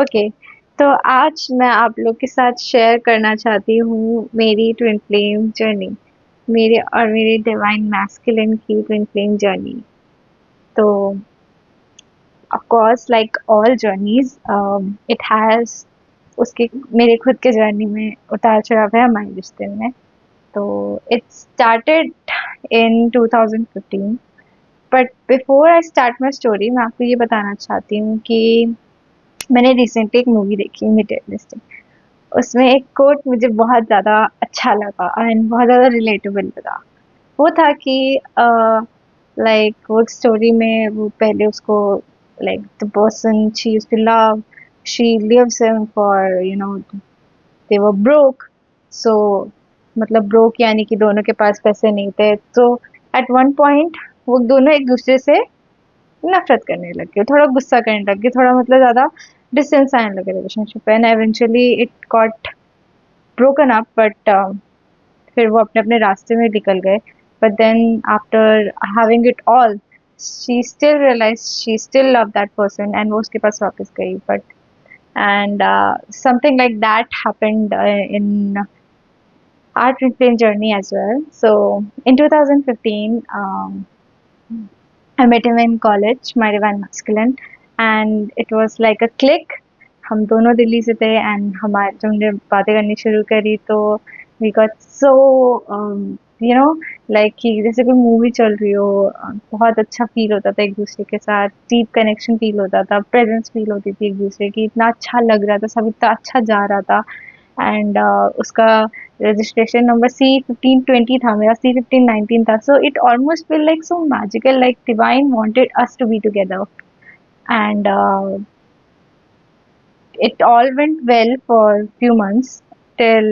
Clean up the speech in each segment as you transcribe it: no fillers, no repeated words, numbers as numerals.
Okay, तो आज मैं आप लोग के साथ शेयर करना चाहती हूँ मेरी ट्विन फ्लेम जर्नी, मेरे और मेरे डिवाइन मैस्कुलिन की ट्विन फ्लेम जर्नी। तो of course like all journeys it has उसके मेरे खुद के जर्नी में उतार चढ़ाव है हमारे रिश्ते में। तो it started in 2015, but before I start my story मैं आपको ये बताना चाहती हूँ कि मैंने रिसेंटली एक मूवी देखी मटेरियलिस्टिक। उसमें एक कोट मुझे बहुत ज़्यादा अच्छा लगा एंड बहुत ज़्यादा रिलेटेबल लगा। वो था कि लाइक वो स्टोरी में वो पहले उसको like the person she used to love, she leaves him for they were broke. So मतलब ब्रोक यानी कि दोनों के पास पैसे नहीं थे। तो एट वन पॉइंट वो दोनों एक दूसरे से नफरत करने लग गए, थोड़ा गुस्सा करने लग गए, थोड़ा मतलब ज़्यादा डिस्टेंस आने लगे relationship and eventually it got broken up. But फिर वो अपने अपने रास्ते में निकल गए। But then after having it all she still realize she still love that person and वो उसके पास वापस गई। But and something like that happened in our twin flame journey as well. So in 2015, I met him in college, my divine masculine, and it was like a click. हम दोनों दिल्ली से थे and हमारे जब हमने बातें करनी शुरू करी तो we got so you know like कि जैसे कोई मूवी चल रही हो। बहुत अच्छा फील होता था एक दूसरे के साथ, डीप कनेक्शन फील होता था, प्रेजेंस फील होती थी एक दूसरे की, इतना अच्छा लग रहा था, सब इतना अच्छा जा रहा था। एंड उसका रजिस्ट्रेशन नंबर C1520 था, मेरा C1519 था। So it almost feel like so magical, like divine wanted us to be together. And it all went well for few months till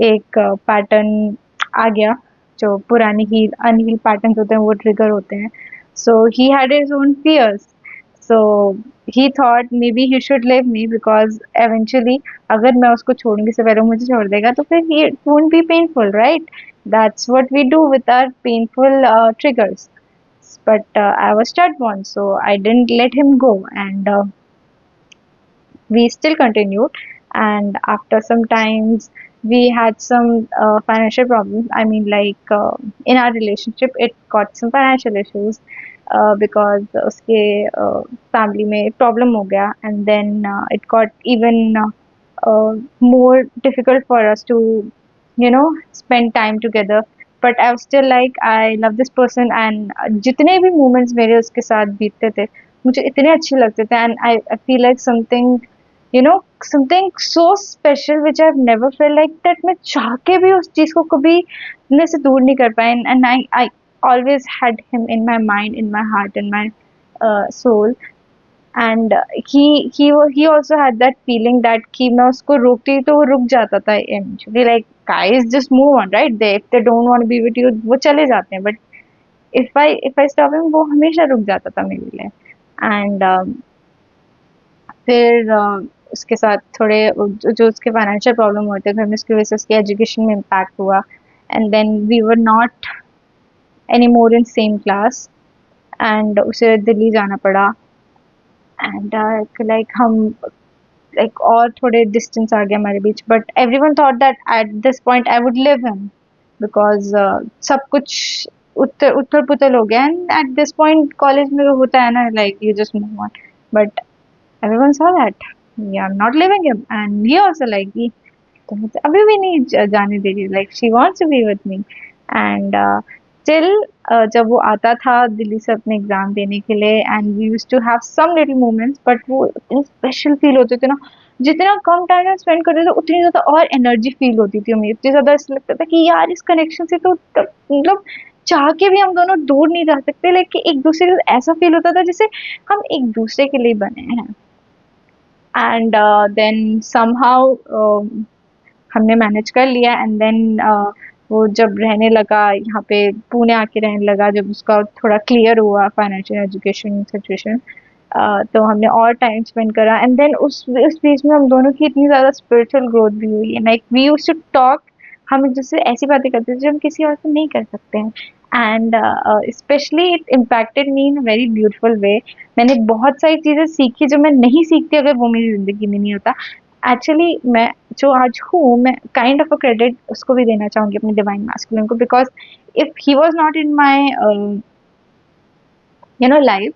एक पैटर्न आ गया। जो पुरानी हील अनहील पैटर्न्स होते हैं वो ट्रिगर होते हैं। So he had his own fears. So he thought maybe he should leave me because eventually अगर मैं उसको छोड़ूंगी से पहले वो मुझे छोड़ देगा तो फिर he it won't be painful, right? That's what we do with our painful triggers. But I was stubborn, so I didn't let him go, and we still continued. And after some times we had some financial problems. I mean, like in our relationship it got some financial issues because uske family में problem हो गया, and then it got even more difficult for us to spend time together. But I was still like I love this person, and जितने भी moments मेरे उसके साथ बीतते थे मुझे इतने अच्छे लगते थे, and I feel like something so special which I've never felt like that मैं चाह के भी उस चीज को कभी अपने से दूर नहीं कर पाए। And I always had him in my mind, in my heart, in my soul. And he also had that feeling that कि मैं उसको रोकती तो वो रुक जाता था eventually, like guys just move on, right? They if they don't want to be with you वो चले जाते हैं, but if I stop him वो हमेशा रुक जाता था मेरे लिए। And फिर उसके साथ थोड़े जो उसके फाइनेंशियल प्रॉब्लम हुए थे घर में, उसकी वजह से उसकी एजुकेशन में इम्पैक्ट हुआ। And then we were not any more in same class, and उसे दिल्ली जाना पड़ा। एंड लाइक हम लाइक और थोड़े डिस्टेंस आ गया हमारे बीच, but everyone thought that at this point I would leave him because सब कुछ उथल पुथल हो गया। And at this point college में तो होता है ना, like you just move on. But everyone saw that yeah, I'm not leaving him, and he also like he तो मुझे अभी भी नहीं जाने दे रही, like she wants to be with me. And still जब वो आता था दिल्ली से अपने एग्जाम देने के लिए, and we used to have some little moments, but वो इतने स्पेशल फील होते थे ना। जितना कम टाइम स्पेंड करते थे उतनी ज्यादा और एनर्जी फील होती थी हमें, इतनी ज्यादा ऐसा लगता था कि यार इस कनेक्शन से तो मतलब चाह के भी हम दोनों दूर नहीं जा सकते, लेकिन एक दूसरे को ऐसा फील होता था जैसे हम एक दूसरे के लिए बने हैं। एंड देन समहाउ हमने मैनेज कर लिया। एंड देन वो जब रहने लगा यहाँ पे पुणे आके रहने लगा, जब उसका थोड़ा क्लियर हुआ फाइनेंशियल एजुकेशन सिचुएशन, तो हमने और टाइम स्पेंड करा। एंड देन उस बीच में हम दोनों की इतनी ज़्यादा स्पिरिचुअल ग्रोथ भी हुई, like we used to talk हम एक दूसरे ऐसी बातें करते थे जो हम किसी और से नहीं कर सकते हैं। And specially it impacted me in very beautiful way. मैंने बहुत सारी चीजें सीखी जो मैं नहीं सीखती अगर वो मेरी जिंदगी में नहीं होता। एक्चुअली मैं जो आज हूँ, मैं काइंड ऑफ अ क्रेडिट उसको भी देना चाहूंगी, अपने डिवाइन मैस्कुलिन को, because if he was not in my life,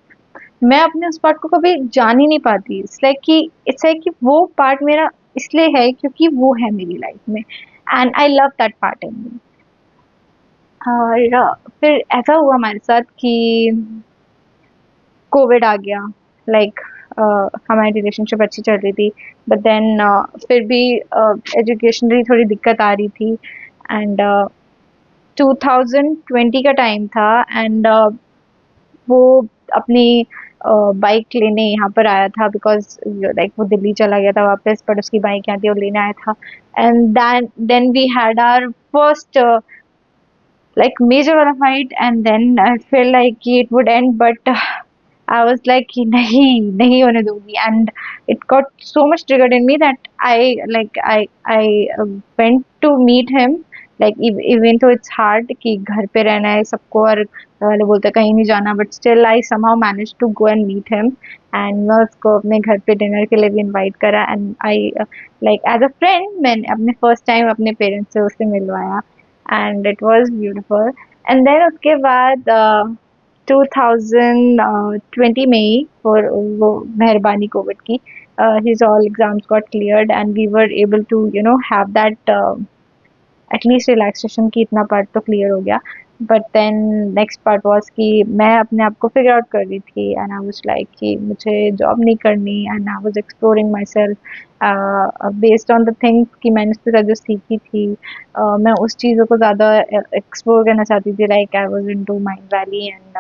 मैं अपने उस पार्ट को कभी जान ही नहीं पाती। इट्स लाइक कि वो पार्ट मेरा इसलिए है क्योंकि वो है मेरी लाइफ में, and I love that part in me. और फिर ऐसा हुआ हमारे साथ कि कोविड आ गया। लाइक हमारी रिलेशनशिप अच्छी चल रही थी, बट देन फिर भी एजुकेशनली थोड़ी दिक्कत आ रही थी। एंड 2020 का टाइम था, एंड वो अपनी बाइक लेने यहाँ पर आया था, बिकॉज लाइक वो दिल्ली चला गया था वापस, बट उसकी बाइक यहाँ थी, वो लेने आया था। And then we had our first like major वाला fight, and then I felt like it would end, but I was like कि नहीं नहीं होने दूंगी, and it got so much triggered in me that I went to meet him, like even though it's hard कि घर पे रहना है सबको, और घर वाले बोलते हैं कहीं नहीं जाना, but still I somehow managed to go and meet him, and मैं उसको अपने घर पे डिनर के लिए भी इनवाइट करा, and I like as a friend मैंने अपने फर्स्ट टाइम अपने पेरेंट्स से उससे मिलवाया, and it was beautiful. And then उसके बाद 2020 में ही, for वो मेहरबानी कोविड की, his all exams got cleared and we were able to have that at least relaxation की इतना पार्ट तो क्लियर हो गया। But then next part was कि मैं अपने आप को फिगर आउट कर रही थी, एंड आई वाज लाइक कि मुझे जॉब नहीं करनी, and I was exploring my self based on the things कि मैंने उसके साथ जो सीखी थी। मैं उस चीज़ों को ज़्यादा एक्सप्लोर करना चाहती थी, like I was into Mindvalley and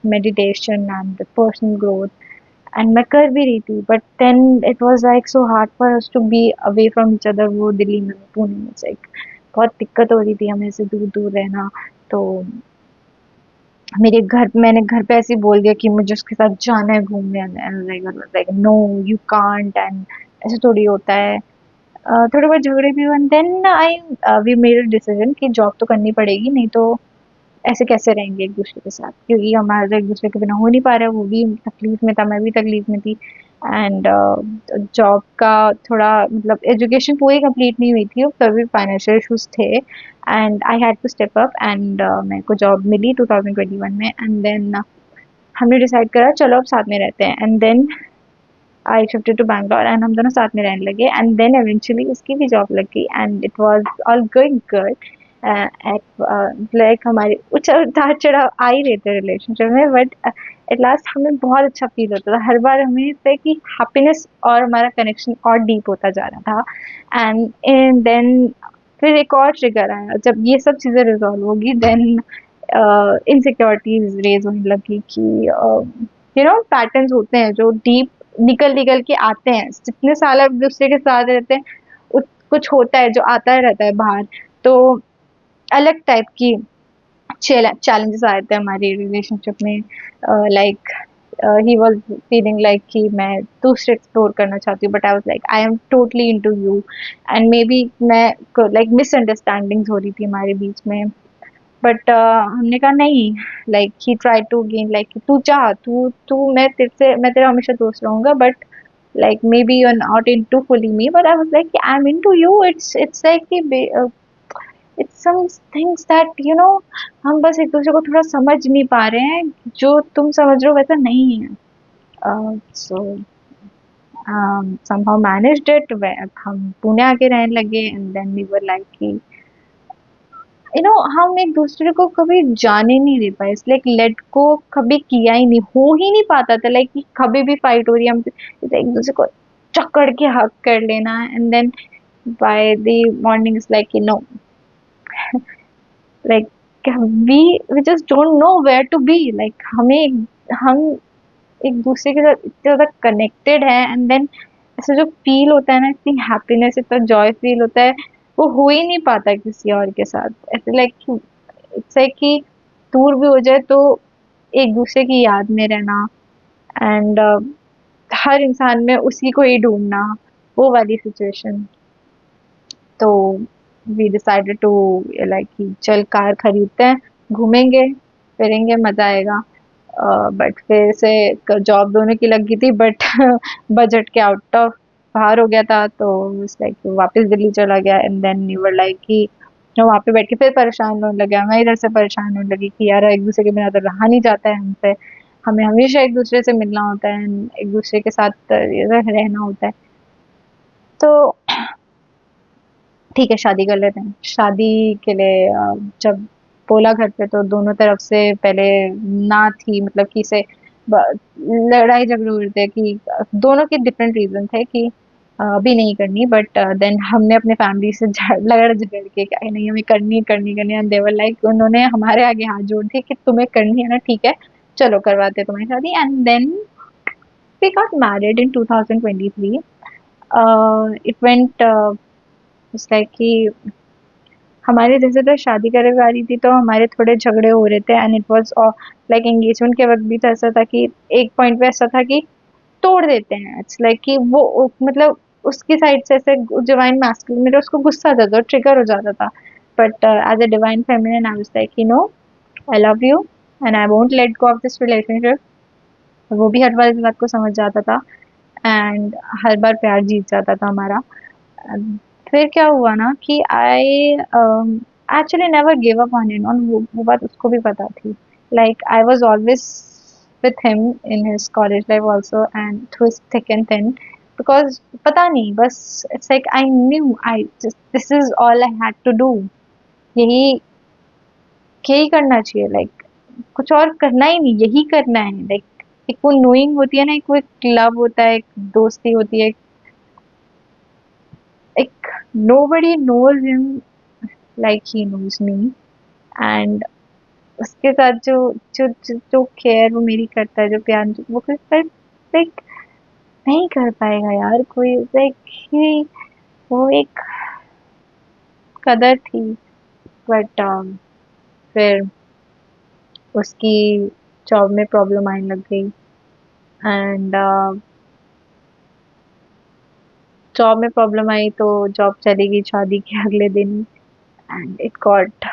meditation and personal growth, and मैं कर भी रही थी। But then it was like so hard for us to be away from each other. वो दिल्ली में, पुणे में, से बहुत दिक्कत हो रही थी हमें से दूर दूर रहना। तो मैंने घर पे ऐसे ही बोल दिया कि मुझे उसके साथ जाना है घूमने, like no you can't, and ऐसे थोड़ी होता है। थोड़े बहुत झगड़े भी हुए, then I we made a decision कि जॉब तो करनी पड़ेगी, नहीं तो ऐसे कैसे रहेंगे एक दूसरे के साथ, क्योंकि हमारा एक दूसरे के बिना हो नहीं पा रहा है। वो भी तकलीफ में था, मैं भी तकलीफ में थी, एंड जॉब का थोड़ा मतलब एजुकेशन पूरी कंप्लीट नहीं हुई थी, और फिर भी फाइनेंशियल इश्यूज थे, and I had to step up, and मेरे को जॉब मिली 2021 में। एंड देन हमने डिसाइड करा चलो अब साथ में रहते हैं, and then I shifted to Bangalore, and हम दोनों साथ में रहने लगे, एंड देन एवेंचुअली उसकी भी जॉब लग गई, and it was all going good. Like हमारे उतार चढ़ाव आ ही रहते रिलेशनशिप में, बट एट लास्ट हमें बहुत अच्छा फील होता था हर बार। हमें लगता है कि हैप्पीनेस और हमारा कनेक्शन और डीप होता जा रहा था। एंड देन फिर एक और ट्रिगर आया, जब ये सब चीज़ें रिजॉल्व होगी, देन इनसिक्योरिटीज रेज होने लगी कि पैटर्न्स होते हैं जो डीप निकल निकल के आते हैं। जितने साल आप दूसरे के साथ रहते हैं, कुछ होता है जो आता ही रहता है बाहर। तो अलग टाइप की challenges आए थे हमारी रिलेशनशिप में। Like he was feeling like कि मैं दूसरे एक्सप्लोर करना चाहती हूँ, but I was like I am totally into you, and maybe मैं लाइक मिसअंडरस्टैंडिंग्स हो रही थी हमारे बीच में। बट हमने कहा नहीं, like he try to gain, like तू चाह, तू तू मैं तेरा हमेशा दोस्त रहूंगा, but like maybe you're not into fully me, but I was like I'm into you. It's like it's some things that हम बस एक दूसरे को थोड़ा समझ नहीं पा रहे हैं, जो तुम समझ रहे हो वैसा नहीं है। So somehow managed it where हम पुणे आके रहने लगे, and then we were like कि हम एक दूसरे को कभी जाने नहीं दे पाए, लाइक लेट को कभी किया ही नहीं, हो ही नहीं पाता था। लाइक कभी भी फाइट हो रही है, हम एक दूसरे को चक्कर के हक कर लेना, and then by the morning is like no, like we just don't know where to be. Like हम एक दूसरे के साथ इतने ज्यादा कनेक्टेड है, एंड देन ऐसा जो फील होता है ना, इतनी हैप्पीनेस, इतना जॉय फील होता है, वो हो ही नहीं पाता किसी और के साथ। ऐसे लाइक इट्स लाइक कि दूर भी हो जाए तो एक दूसरे की याद में रहना, एंड हर इंसान में उसी को ही ढूंढना, वो वाली सिचुएशन। तो वी डिसाइडेड टू लाइक कि चल कार खरीदते हैं, घूमेंगे फिरेंगे, मजा आएगा। बट फिर से जॉब दोनों की लग गई थी, बट बजट के आउट ऑफ बाहर हो गया था, तो लाइक वापस दिल्ली चला गया। And then you were like कि वहाँ पे बैठ के फिर परेशान होने लगा, मैं इधर से परेशान होने लगी कि यार एक दूसरे के बिना तो रहा नहीं जाता है हमसे, हमें हमेशा एक दूसरे से मिलना होता है, एक दूसरे के साथ रहना होता है। तो ठीक है, शादी कर लेते हैं। शादी के लिए जब बोला घर पे, तो दोनों तरफ से पहले ना थी, मतलब कि से लड़ाई झगड़े हो रहे थे कि दोनों के डिफरेंट रीजन थे कि अभी नहीं करनी। बट देन हमने अपने फैमिली से लड़ झगड़ के क्या नहीं, हमें करनी करनी करनी, एंड देवर लाइक, उन्होंने हमारे आगे हाथ जोड़ दिए कि तुम्हें करनी है ना, ठीक है चलो करवाते हैं तुम्हारी शादी। And then we got married in 2023। It went it's like कि हमारे जैसे तो शादी करे वाली थी, तो हमारे थोड़े झगड़े हो रहे थे। And it was like engagement के वक्त भी तो ऐसा था कि एक पॉइंट पे ऐसा था कि तोड़ देते हैं। इट्स लाइक कि वो मतलब उसकी साइड से ऐसे डिवाइन मैस्कुलिन, मेरा उसको गुस्सा आ जाता था, ट्रिगर हो जाता था। But as a divine feminine I was like, you know, I love you and I won't let go of this relationship. वो भी हर बार इस बात को समझ जाता था, एंड हर बार प्यार जीत जाता था हमारा। फिर क्या हुआ ना कि I actually never give up on him, और वो बात उसको भी पता थी। Like I was always with him in his college life also, and through thick and thin, because पता नहीं, बस it's like I knew I just this is all I had to do, यही यही करना चाहिए, लाइक कुछ और करना ही नहीं, यही करना है। लाइक एक वो नोइंग होती है ना, एक वो एक लव होता है, एक दोस्ती होती है, एक nobody knows him like he knows me। And उसके साथ जो जो केयर वो मेरी करता है, जो प्यार, वो लाइक नहीं कर पाएगा यार कोई। लाइक ही, वो एक कदर थी। बट फिर उसकी जॉब में प्रॉब्लम आने लग गई, एंड जॉब में प्रॉब्लम आई तो जॉब चली गई शादी के अगले दिन। And it got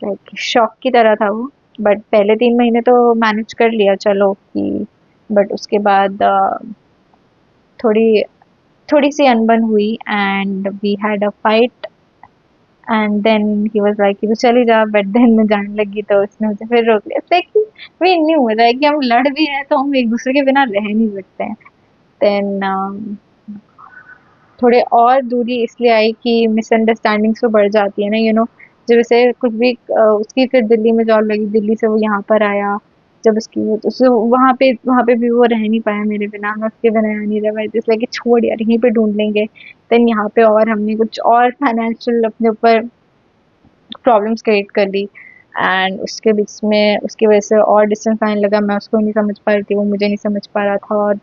like shock की तरह था वो। बट पहले 3 महीने तो मैनेज कर लिया चलो कि, बट उसके बाद थोड़ी थोड़ी सी अनबन हुई, and we had a fight. And then he was like कि तू चली जा, बट देन मैं जाने लगी तो उसने मुझे फिर रोक लिया। लाइक वी न्यू लाइक कि हम लड़ भी हैं तो हम एक दूसरे के बिना रह नहीं सकते हैं। देन थोड़े और दूरी इसलिए आई कि मिसअंडरस्टैंडिंग्स तो बढ़ जाती है ना, यू नो। जब जैसे कुछ भी उसकी फिर दिल्ली में जॉब लगी, दिल्ली से वो यहाँ पर आया। जब उसकी वो तो उससे वहाँ पे भी वो रह नहीं पाया मेरे बिना, मैं उसके बिना यहाँ नहीं रह पाई, तो इसलिए कि छोड़ यार, यहीं पे ढूंढ लेंगे। देन यहाँ पे और हमने कुछ और फाइनेंशियल अपने ऊपर प्रॉब्लम्स क्रिएट कर ली, एंड उसके बीच में उसकी वजह से और डिस्टेंस आने लगा। मैं उसको नहीं समझ पा रही थी, वो मुझे नहीं समझ पा रहा था, और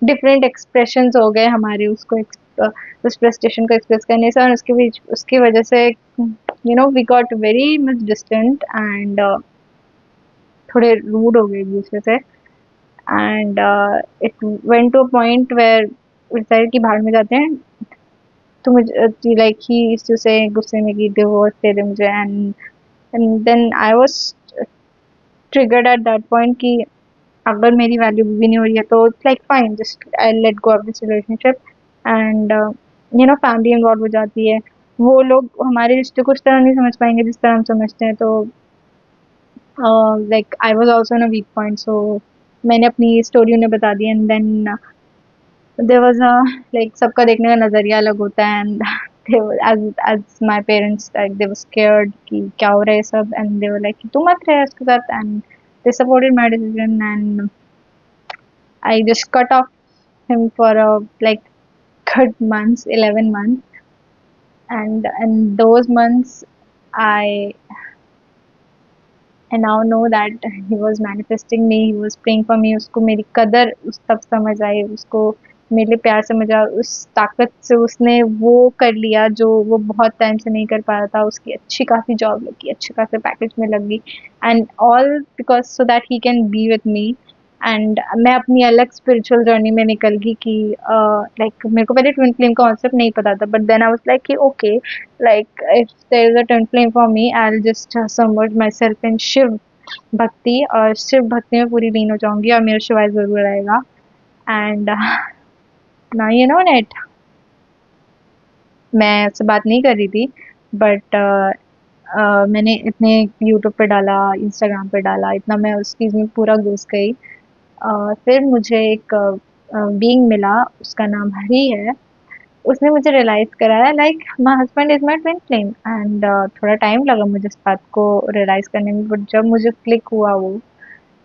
डिफरेंट एक्सप्रेशंस हो गए हमारे उसको उस फ्रस्ट्रेशन को एक्सप्रेस करने से। और उसके बीच उसकी वजह से you know we got very much distant, and थोड़े रूड हो गए एक दूसरे से। And it went to a point where decide कि भाड़ में जाते हैं। तो मुझे लाइक ही टू से गुस्से में कि डिवोर्स दे दे मुझे। And then I was triggered at that point कि अगर मेरी वैल्यू भी नहीं हो रही है तो it's like fine, just I let go of this relationship. And you know family involve हो जाती है, वो लोग हमारे रिश्ते को उस तरह नहीं समझ पाएंगे जिस तरह हम समझते हैं। तो like I was also in a weak point, so मैंने अपनी स्टोरी उन्हें बता दी। And then there was a like सबका देखने का नजरिया अलग होता है। एंड as my parents like they were scared कि क्या हो रहा है सब, and they were like कि तू मत रहे उसके साथ, and they supported my decision। And I just cut off him for like good months, 11 months. And in those months, I now know that he was manifesting me, he was praying for me। उसको मेरी कदर उस तब समझ आई, उसको मेरे लिए प्यार समझ आया, उस ताकत से उसने वो कर लिया जो वो बहुत टाइम से नहीं कर पा रहा था। उसकी अच्छी खासी जॉब लगी, अच्छे खासे पैकेज में लगी, and all because so that he can be with me. And मैं अपनी अलग स्पिरिचुअल जर्नी में निकल गई कि लाइक मेरे को पहले ट्विन फ्लेम का कॉन्सेप्ट नहीं पता था, but then I was like कि okay, like if there is a twin flame for me, I will just submerge myself in Shiv bhakti, और शिव भक्ति में पूरी लीन हो जाऊंगी और मेरा शिवाय जरूर आएगा। And now you know net, मैं उससे बात नहीं कर रही थी, बट मैंने इतने यूट्यूब पे डाला, इंस्टाग्राम पे डाला, इतना मैं उस चीज़ में पूरा घुस गई। फिर मुझे एक बीइंग मिला, उसका नाम हरी है। उसने मुझे रियलाइज़ कराया like my husband is my twin flame, and थोड़ा टाइम लगा मुझे इस बात को रियलाइज़ करने में, बट जब मुझे क्लिक हुआ वो,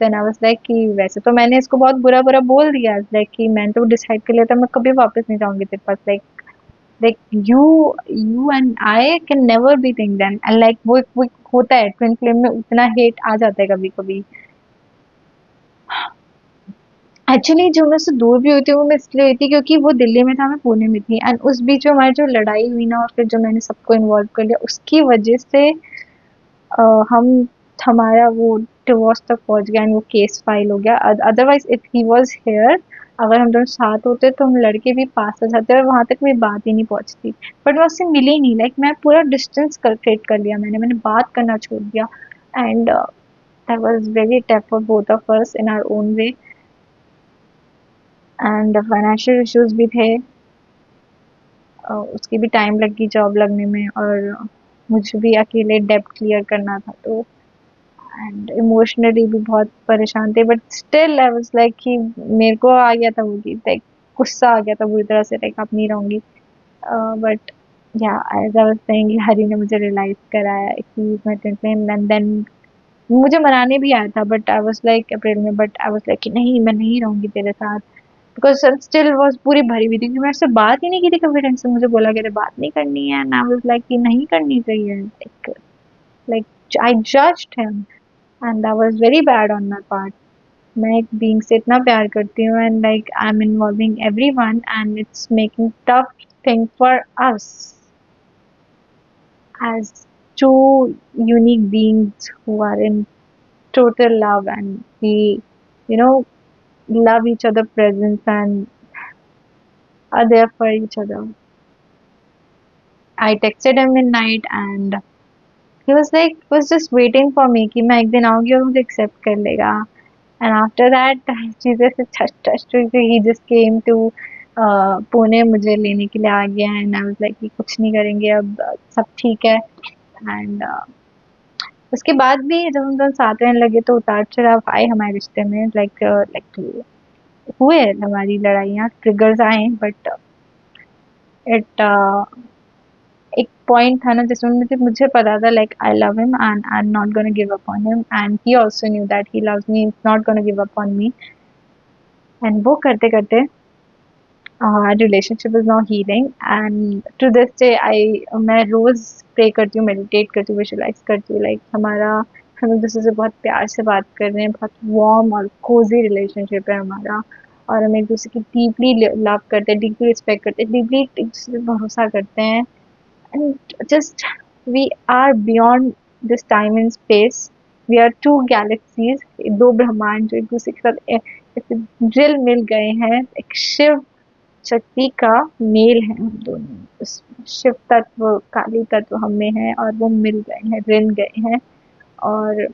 देन आई वाज़ लाइक कि वैसे तो मैंने इसको बहुत बुरा-बुरा बोल दिया, लाइक कि मैंने तो डिसाइड कर लिया था मैं कभी वापस नहीं जाऊँगी तेरे पास, like you and I can never be thing then, and like वो होता है ट्विन फ्लेम में, उतना हेट आ जाता है कभी-कभी। एक्चुअली जो मैं उससे दूर भी हुई थी वो मैं इसलिए हुई थी क्योंकि वो दिल्ली में था, मैं पुणे में थी, एंड उस बीच में हमारी जो लड़ाई हुई ना, और फिर जो मैंने सबको इन्वॉल्व कर लिया उसकी वजह से हम हमारा वो डिवोर्स तक पहुंच गया एंड वो केस फाइल हो गया। Otherwise if he was here, अगर हम दोनों साथ होते तो हम लड़के भी पास हो जाते और वहां तक कोई बात ही नहीं पहुंचती, बट मैं उससे मिली नहीं, लाइक मैं पूरा डिस्टेंस क्रिएट कर लिया, मैंने बात करना छोड़ दिया, and that was very tough for both of us in our own way, and financial issues भी थे। उसकी भी टाइम लगी जॉब लगने में, और मुझे भी अकेले डेब्ट क्लियर करना था, तो एंड इमोशनली भी बहुत परेशान थे, but still I was like कि मेरे को आ गया था वो कि लाइक गुस्सा आ गया था बुरी तरह से, लाइक अब नहीं रहूंगी। बट या एज आई वाज सेइंग, हरी ने मुझे रियलाइज कराया कि मैं टेंशन, एंड देन मुझे मनाने भी आया था, बट आई वाज लाइक अप्रैल में, बट आई वाज लाइक कि नहीं, मैं नहीं रहूंगी तेरे साथ, बिकॉज स्टिल वॉज पूरी भरी हुई थी कि मैं उससे बात ही नहीं की थी कभी ढंग से, मुझे बोला कि अरे बात नहीं करनी है, एंड आई वाज लाइक कि नहीं करनी चाहिए, like I judged him, and that was very bad on my part. मैं एक बीइंग से इतना प्यार करती हूँ, and like I M involving everyone, and it's making tough thing for us as two unique beings who are in total love, and we, you know, love each other presence and are there for each other. I texted him in night, and he was like was just waiting for me कि मैं एक दिन आऊंगी और मुझे accept कर लेगा, and after that चीजें से touch हुई थी, he just came to Pune मुझे लेने के लिए आ गया, and I was like कि कुछ नहीं करेंगे अब, सब ठीक है, एंड उसके बाद भी जब हम दोनों साथ रहने लगे तो उतार चढ़ाव आए हमारे रिश्ते में, लाइक हुए हमारी लड़ाइयाँ, ट्रिगर्स आए, बट इट एक पॉइंट था ना जिसमें मुझे पता था like I love him and I am not gonna give up on him, and he also knew that he loves me, is not gonna give up on me, and वो करते करते relationship is now healing, and to this day I मैं रोज pray करती हूँ, meditate करती हूँ, visualise करती हूँ, लाइक हम एक दूसरे से बहुत प्यार से बात कर रहे हैं, बहुत वार्म और कोजी रिलेशनशिप है हमारा, और हम एक दूसरे की डीपली लव करते हैं, डीपली रिस्पेक्ट करते हैं, डीपली एक दूसरे पे भरोसा करते हैं, and just we are beyond this time and space, we are two galaxies, दो ब्रह्मांड जो एक दूसरे के साथ ऐसे ड्रिल मिल गए हैं, एक शिव शक्ति का मेल है हम दोनों, उसमें शिव तत्व काली तत्व हम में है, और वो मिल गए हैं, रिल गए हैं, और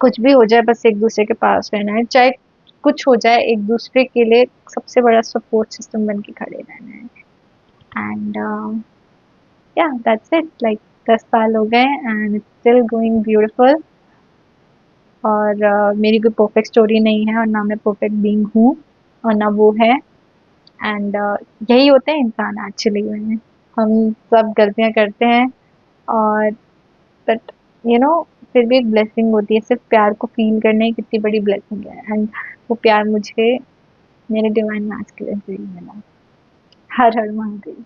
कुछ भी हो जाए बस एक दूसरे के पास रहना है, चाहे कुछ हो जाए एक दूसरे के लिए सबसे बड़ा सपोर्ट सिस्टम बन के खड़े रहना है, एंड या दैट्स इट, लाइक 10 साल हो गए and it's still going beautiful, और मेरी कोई परफेक्ट स्टोरी नहीं है, और ना मैं परफेक्ट बीइंग हूँ और ना वो है, एंड यही होते हैं इंसान एक्चुअली में, हम सब गलतियाँ करते हैं, और बट यू नो फिर भी एक ब्लेसिंग होती है, सिर्फ प्यार को फील करने की कितनी बड़ी ब्लेसिंग है, एंड वो प्यार मुझे मेरे डिवाइन मैस्कुलिन से ही मिला। हर हर महादेव।